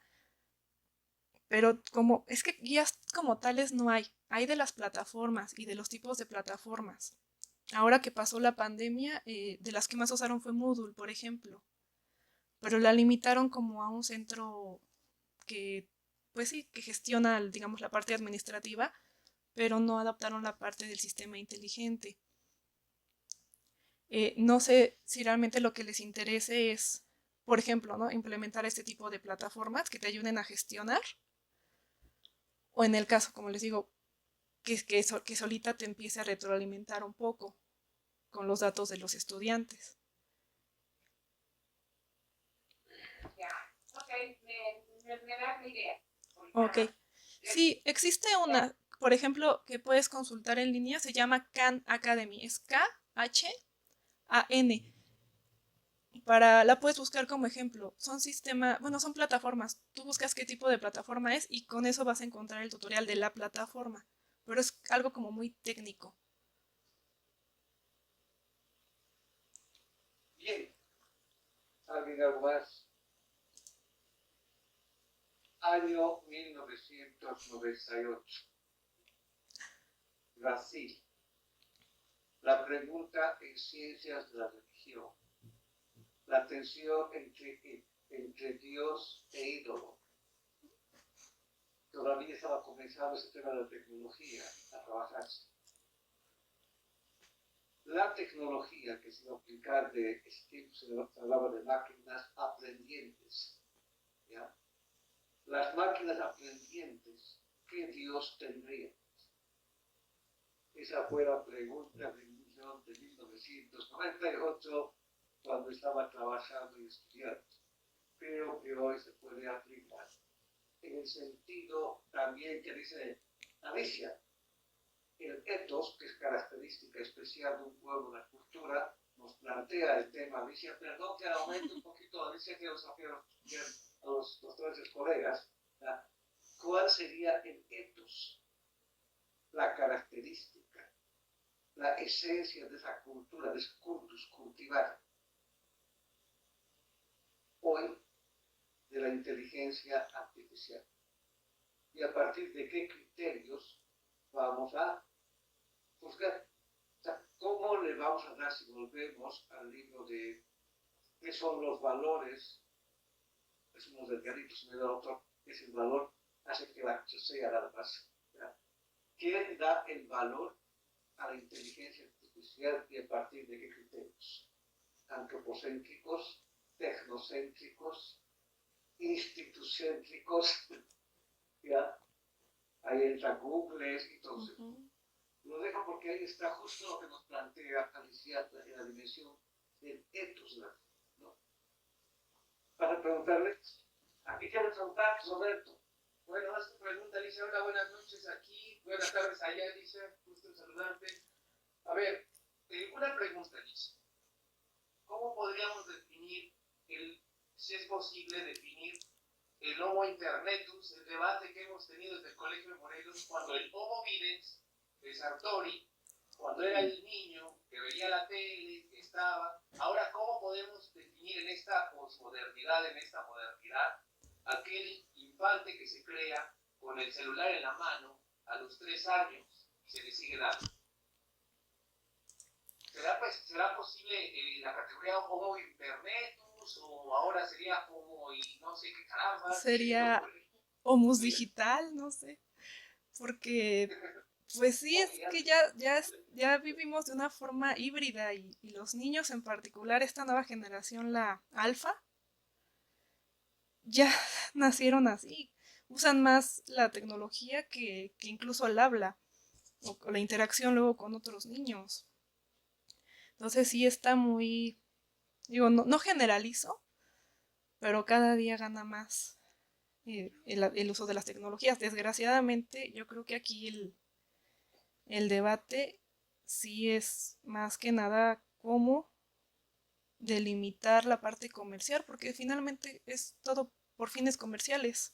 [SPEAKER 2] Pero como, es que guías como tales no hay. Hay de las plataformas y de los tipos de plataformas. Ahora que pasó la pandemia, de las que más usaron fue Moodle, por ejemplo. Pero la limitaron como a un centro que, pues sí, que gestiona, digamos, la parte administrativa, pero no adaptaron la parte del sistema inteligente. No sé si realmente lo que les interese es, por ejemplo, ¿no? Implementar este tipo de plataformas que te ayuden a gestionar. O en el caso, como les digo, que solita te empiece a retroalimentar un poco con los datos de los estudiantes.
[SPEAKER 3] Ya, ok, me da la idea.
[SPEAKER 2] Ok. Sí, existe una, por ejemplo, que puedes consultar en línea, se llama Khan Academy, es Khan. La puedes buscar como ejemplo. Son plataformas. Tú buscas qué tipo de plataforma es y con eso vas a encontrar el tutorial de la plataforma. Pero es algo como muy técnico.
[SPEAKER 1] Bien. ¿Alguien algo más? Año 1998. Brasil. La pregunta en ciencias de la religión. La tensión entre Dios e ídolo. Todavía estaba comenzando ese tema de la tecnología a trabajarse. La tecnología que se va a aplicar de este tiempo se hablaba de máquinas aprendientes. ¿Ya? Las máquinas aprendientes, ¿qué Dios tendría? Esa fue la pregunta de 1998 cuando estaba trabajando y estudiando. Creo que hoy se puede aplicar en el sentido también que dice Alicia, el ethos, que es característica especial de un pueblo, una cultura, nos plantea el tema. Alicia, perdón que aumente un poquito, Alicia, que los a los tres colegas, ¿ya? ¿Cuál sería el ethos? La característica, la esencia de esa cultura, de ese cultus cultivar. Hoy, de la inteligencia artificial. Y a partir de qué criterios vamos a juzgar. O sea, ¿cómo le vamos a dar si volvemos al libro de qué son los valores? Es uno delgaditos en el otro, es el valor, hace que la cosa sea nada más. ¿Ya? ¿Quién da el valor a la inteligencia artificial y a partir de qué criterios? Antropocéntricos, tecnocéntricos, institucéntricos, ¿ya? Ahí entra Google y todo eso. Lo dejo porque ahí está justo lo que nos plantea Alicia en la dimensión del ethos, ¿no? Para preguntarle, aquí quiero preguntar, Roberto.
[SPEAKER 4] Bueno, haz tu pregunta, Alicia. Hola, buenas noches aquí. Buenas tardes allá, Alicia. Gusto en saludarte. A ver, una pregunta, Alicia. ¿Cómo podríamos definir si es posible definir el Homo internetus, el debate que hemos tenido desde el Colegio de Morelos, cuando el Homo videns de Sartori, cuando era el niño que veía la tele, que estaba. Ahora, ¿cómo podemos definir en esta posmodernidad, en esta modernidad, aquel infante que se crea con el celular en la mano a los 3 años y se le sigue dando? ¿Será posible la categoría Homo internetus o ahora sería Homo y no sé qué caramba?
[SPEAKER 2] Sería homus digital, no sé, porque pues sí, es que ya vivimos de una forma híbrida y los niños en particular, esta nueva generación, la alfa, ya nacieron así. Usan más la tecnología que incluso el habla o la interacción luego con otros niños. Entonces sí está muy, digo, no generalizo, pero cada día gana más el uso de las tecnologías. Desgraciadamente, yo creo que aquí el debate sí es más que nada cómo delimitar la parte comercial, porque finalmente es todo por fines comerciales,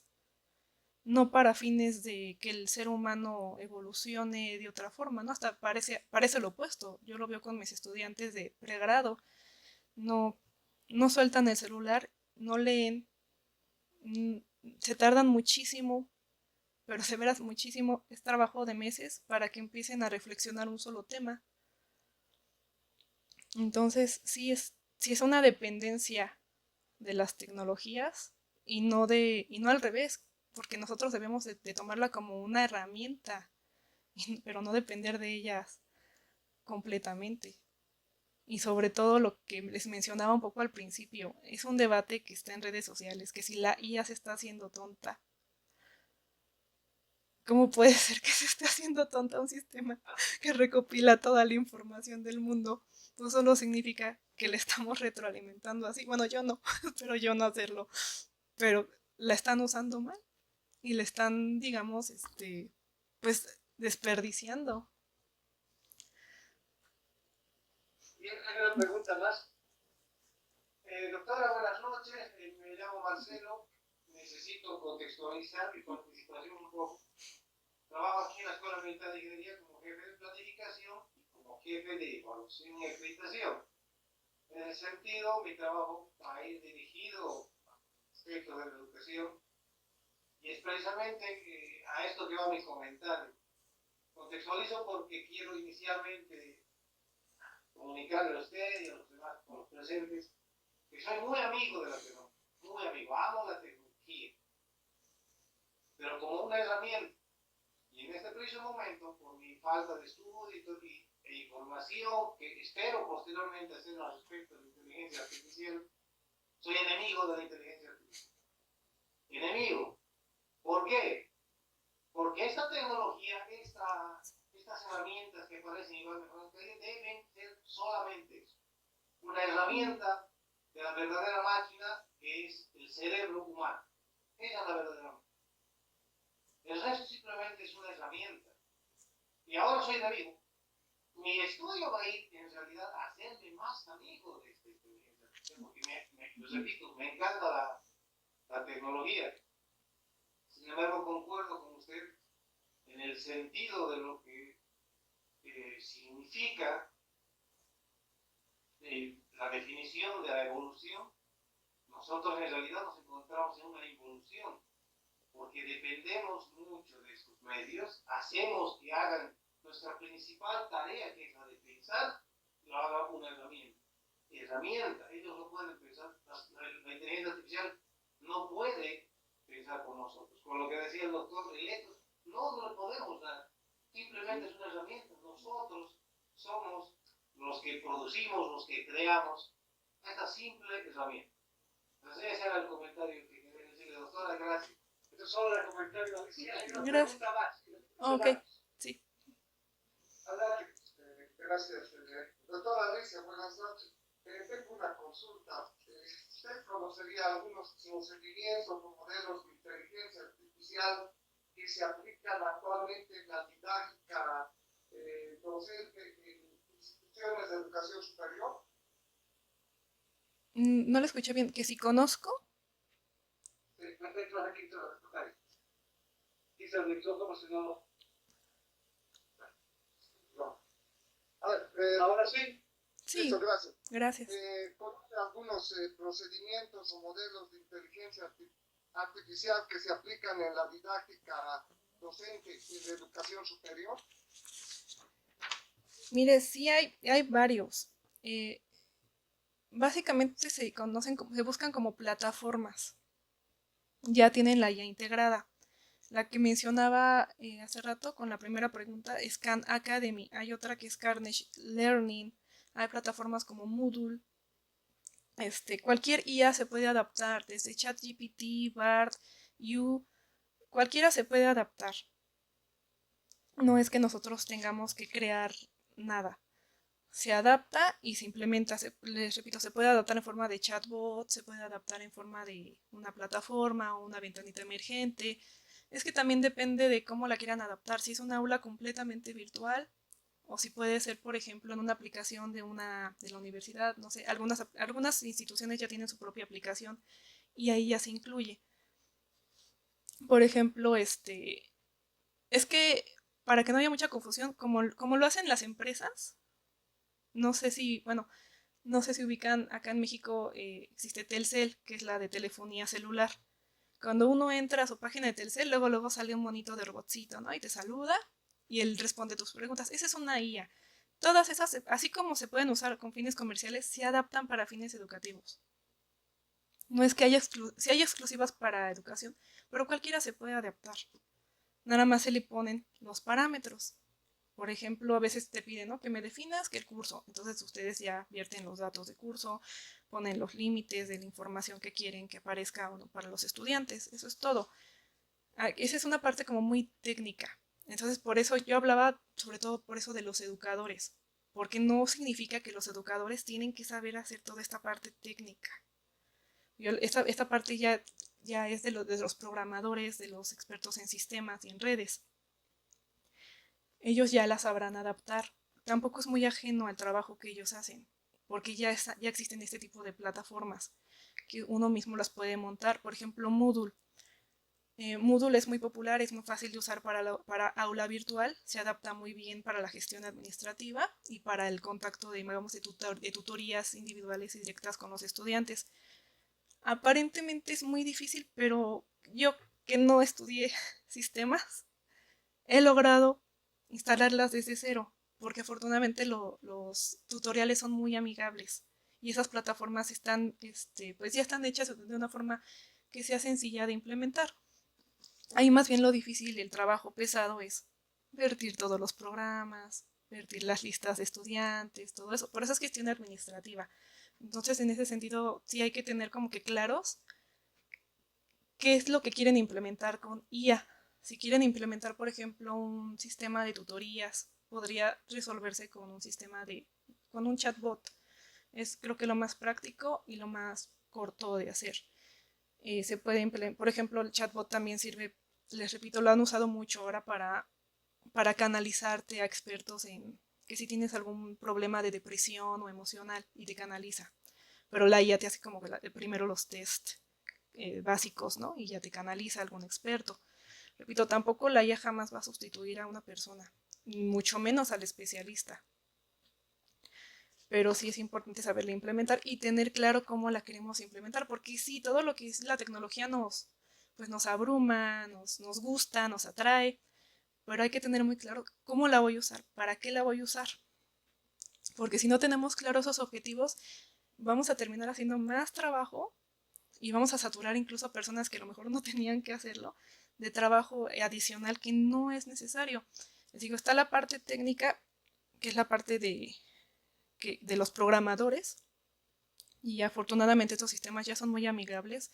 [SPEAKER 2] no para fines de que el ser humano evolucione de otra forma, ¿no? Hasta parece lo opuesto. Yo lo veo con mis estudiantes de pregrado. No, no sueltan el celular, no leen, se tardan muchísimo, pero se verás muchísimo, es trabajo de meses para que empiecen a reflexionar un solo tema. Entonces, sí es una dependencia de las tecnologías y no al revés, porque nosotros debemos de tomarla como una herramienta, pero no depender de ellas completamente. Y sobre todo lo que les mencionaba un poco al principio, es un debate que está en redes sociales, que si la IA se está haciendo tonta, ¿cómo puede ser que se esté haciendo tonta un sistema que recopila toda la información del mundo? No solo significa que le estamos retroalimentando así, bueno, yo no, pero yo no hacerlo, pero la están usando mal y le están, digamos, pues desperdiciando.
[SPEAKER 1] Bien, hay una pregunta más. Doctora, buenas noches. Me llamo Marcelo. Necesito contextualizar mi participación un poco. Trabajo aquí en la Escuela Militar de Ingeniería como jefe de planificación y como jefe de evaluación y acreditación. En ese sentido, mi trabajo va a ir dirigido a aspectos de la educación y es precisamente a esto que va mi comentario. Contextualizo porque quiero inicialmente comunicarle a usted y a los demás, a los presentes, que soy muy amigo de la tecnología, muy amigo, amo la tecnología, pero como una herramienta. Y en este preciso momento, por mi falta de estudio e información, que espero posteriormente hacer al respecto de la inteligencia artificial, soy enemigo de la inteligencia artificial. Enemigo. ¿Por qué? Porque esta tecnología, estas herramientas que parecen igual mejor, deben ser solamente eso. Una herramienta de la verdadera máquina que es el cerebro humano. Esa es la verdadera máquina. El resto simplemente es una herramienta. Y ahora soy enemigo. Mi estudio va a ir en realidad a hacerme más amigo de esta inteligencia artificial, porque repito, me encanta la tecnología. Sin embargo, concuerdo con usted en el sentido de lo que significa la definición de la evolución. Nosotros en realidad nos encontramos en una involución, porque dependemos mucho de estos medios, hacemos que hagan nuestra principal tarea, que es la de pensar, lo haga una herramienta. Ellos no pueden pensar, la inteligencia artificial no puede pensar por nosotros. Con lo que decía el doctor Rileto, no le podemos dar, simplemente es una herramienta. Nosotros somos los que producimos, los que creamos esta simple herramienta. Entonces ese era el comentario que quería decirle, doctora, gracias. Esto es solo el comentario. Si hay una pregunta más.
[SPEAKER 2] Ok, sí.
[SPEAKER 1] Adelante. Gracias. Doctora Alicia, buenas noches. Tengo una consulta. ¿Usted conocería algunos procedimientos o modelos de inteligencia artificial que se aplican actualmente en la didáctica docente en instituciones de educación superior?
[SPEAKER 2] No lo escuché bien, que si conozco.
[SPEAKER 1] Y se realizó como si no. No.
[SPEAKER 5] A ver,
[SPEAKER 1] Ahora sí.
[SPEAKER 2] Sí,
[SPEAKER 5] listo, gracias.
[SPEAKER 2] gracias.
[SPEAKER 5] ¿Conoce algunos procedimientos o modelos de inteligencia artificial que se aplican en la didáctica docente y de educación superior?
[SPEAKER 2] Mire, sí hay varios. Básicamente se conocen, se buscan como plataformas. Ya tienen la IA integrada. La que mencionaba hace rato con la primera pregunta es Khan Academy. Hay otra que es Carnegie Learning. Hay plataformas como Moodle. Cualquier IA se puede adaptar, desde ChatGPT, BART, U, cualquiera se puede adaptar. No es que nosotros tengamos que crear nada. Se adapta y se implementa. Les repito, se puede adaptar en forma de chatbot, se puede adaptar en forma de una plataforma o una ventanita emergente. Es que también depende de cómo la quieran adaptar. Si es un aula completamente virtual o si puede ser, por ejemplo, en una aplicación de la universidad. No sé, algunas instituciones ya tienen su propia aplicación y ahí ya se incluye. Por ejemplo, es que para que no haya mucha confusión, como lo hacen las empresas, no sé si, bueno, no sé si ubican, acá en México existe Telcel, que es la de telefonía celular. Cuando uno entra a su página de Telcel, luego sale un monito de robotcito, ¿no? Y te saluda y él responde tus preguntas. Esa es una IA. Todas esas, así como se pueden usar con fines comerciales, se adaptan para fines educativos. No es que si hay exclusivas para educación, pero cualquiera se puede adaptar. Nada más se le ponen los parámetros. Por ejemplo, a veces te piden, ¿no?, que me definas que el curso. Entonces ustedes ya vierten los datos de curso, ponen los límites de la información que quieren que aparezca para los estudiantes. Eso es todo. Esa es una parte como muy técnica. Entonces, por eso yo hablaba sobre todo por eso de los educadores. Porque no significa que los educadores tienen que saber hacer toda esta parte técnica. Esta parte ya es de los programadores, de los expertos en sistemas y en redes. Ellos ya la sabrán adaptar. Tampoco es muy ajeno al trabajo que ellos hacen, porque ya existen este tipo de plataformas que uno mismo las puede montar. Por ejemplo, Moodle. Moodle es muy popular, es muy fácil de usar para aula virtual, se adapta muy bien para la gestión administrativa y para el contacto de tutorías individuales y directas con los estudiantes. Aparentemente es muy difícil, pero yo que no estudié sistemas, he logrado instalarlas desde cero, porque afortunadamente los tutoriales son muy amigables y esas plataformas pues ya están hechas de una forma que sea sencilla de implementar. Ahí más bien lo difícil y el trabajo pesado es vertir todos los programas, vertir las listas de estudiantes, todo eso. Por eso es cuestión administrativa. Entonces, en ese sentido, sí hay que tener como que claros qué es lo que quieren implementar con IA. Si quieren implementar, por ejemplo, un sistema de tutorías, podría resolverse con un chatbot. Es creo que lo más práctico y lo más corto de hacer. Se puede implementar, por ejemplo, el chatbot también sirve, les repito, lo han usado mucho ahora para canalizarte a expertos en que si tienes algún problema de depresión o emocional y te canaliza. Pero la IA te hace como primero los test básicos, ¿no? Y ya te canaliza a algún experto. Repito, tampoco la IA jamás va a sustituir a una persona, mucho menos al especialista. Pero sí es importante saberla implementar y tener claro cómo la queremos implementar, porque sí, todo lo que es la tecnología pues nos abruma, nos gusta, nos atrae, pero hay que tener muy claro cómo la voy a usar, para qué la voy a usar. Porque si no tenemos claros esos objetivos, vamos a terminar haciendo más trabajo y vamos a saturar incluso a personas que a lo mejor no tenían que hacerlo de trabajo adicional que no es necesario. Les digo, está la parte técnica, que es la parte de los programadores, y afortunadamente estos sistemas ya son muy amigables.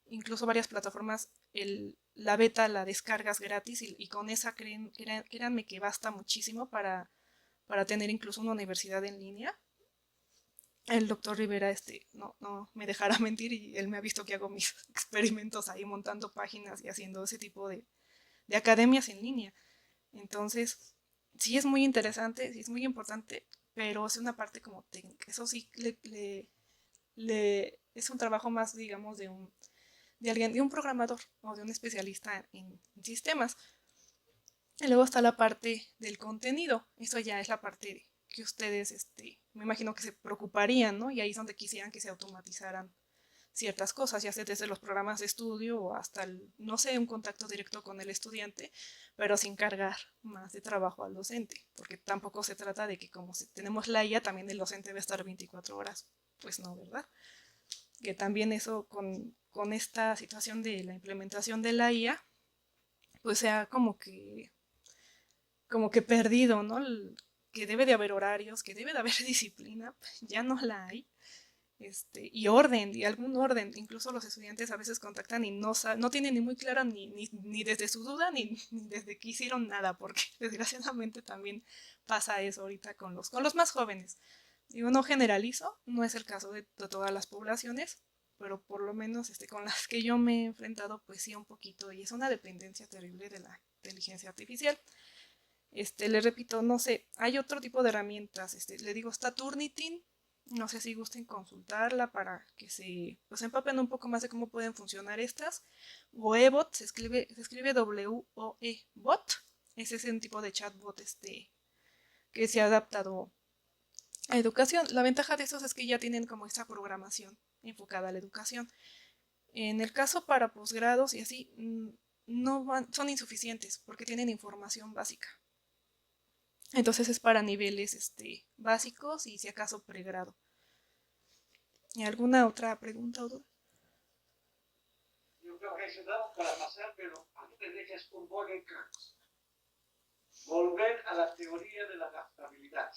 [SPEAKER 2] Incluso varias plataformas, la beta la descargas gratis y con esa créanme que basta muchísimo para tener incluso una universidad en línea. El doctor Rivera no me dejará mentir y él me ha visto que hago mis experimentos ahí montando páginas y haciendo ese tipo de academias en línea. Entonces, sí es muy interesante, sí es muy importante, pero es una parte como técnica. Eso sí, es un trabajo más, digamos, de un programador o de un especialista en sistemas. Y luego está la parte del contenido. Eso ya es la parte que ustedes, me imagino que se preocuparían, ¿no? Y ahí es donde quisieran que se automatizaran ciertas cosas, ya sea desde los programas de estudio o hasta no sé, un contacto directo con el estudiante, pero sin cargar más de trabajo al docente, porque tampoco se trata de que como si tenemos la IA, también el docente debe estar 24 horas. Pues no, ¿verdad? Que también eso con esta situación de la implementación de la IA, pues sea como que perdido, ¿no? Que debe de haber horarios, que debe de haber disciplina, ya no la hay. Y orden, y algún orden. Incluso los estudiantes a veces contactan y no tienen ni muy claro ni desde su duda ni desde que hicieron nada, porque desgraciadamente también pasa eso ahorita con los más jóvenes. Digo, no generalizo, no es el caso de todas las poblaciones, pero por lo menos con las que yo me he enfrentado, pues sí, un poquito, y es una dependencia terrible de la inteligencia artificial. Le repito, no sé, hay otro tipo de herramientas. Le digo, está Turnitin. No sé si gusten consultarla para que pues, empapen un poco más de cómo pueden funcionar estas. Woebot, se escribe W-O-E bot. Ese es un tipo de chatbot que se ha adaptado a educación. La ventaja de esos es que ya tienen como esta programación enfocada a la educación. En el caso para posgrados y así, son insuficientes porque tienen información básica. Entonces es para niveles básicos y si acaso pregrado. ¿Y alguna otra pregunta o duda?
[SPEAKER 1] Yo creo que se da para pasar, pero a mí me dejas un buen encargo. Volver a la teoría de la adaptabilidad.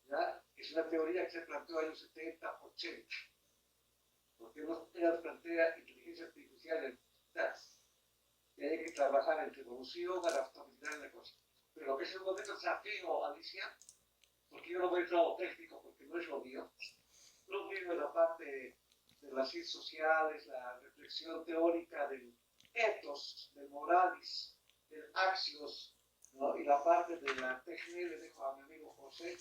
[SPEAKER 1] ¿Ya? Es una teoría que se planteó en los 70, 80. Porque no se plantea inteligencia artificial en las y hay que trabajar entre evolución, adaptabilidad y la cosa. Pero lo que es el momento desafío, Alicia, porque yo no voy a entrar a lo técnico, porque no es lo mío. Lo mío es la parte de las ciencias sociales, la reflexión teórica del ethos, del moralis, del axios, ¿no? Y la parte de la técnica le dejo a mi amigo José.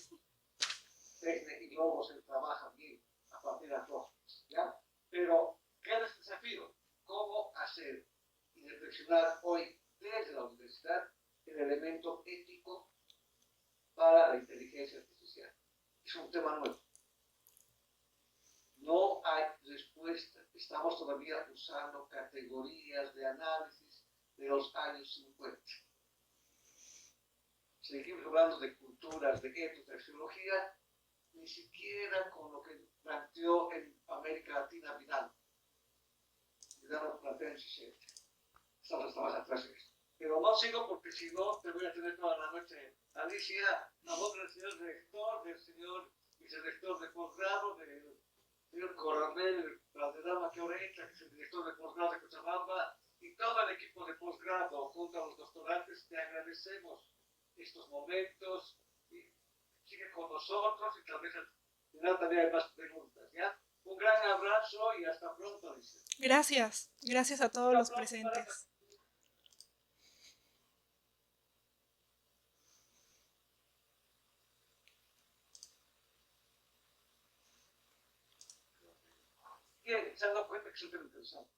[SPEAKER 1] Técnica y Logos él trabaja bien a partir de las dos, ¿ya? Pero, ¿qué es el desafío? ¿Cómo hacer y reflexionar hoy desde la universidad el elemento ético para la inteligencia artificial? Es un tema nuevo. No hay respuesta. Estamos todavía usando categorías de análisis de los años 50. Seguimos hablando de culturas, de etos, de arqueología, ni siquiera con lo que planteó en América Latina Vidal. Vidal lo planteó en 60. Estamos más atrás de esto. Pero no sigo porque si no te voy a tener toda la noche. Alicia, a voz del señor rector, del señor vicerrector de posgrado, del señor Coronel Valderrama Queorecha, que es el director de posgrado de Cochabamba, y todo el equipo de posgrado junto a los doctorantes, te agradecemos estos momentos y sigue con nosotros y tal vez al final también hay más preguntas, ¿ya? Un gran abrazo y hasta pronto, dice.
[SPEAKER 2] Gracias a todos los presentes.
[SPEAKER 1] Bien, se han dado cuenta que es súper interesante.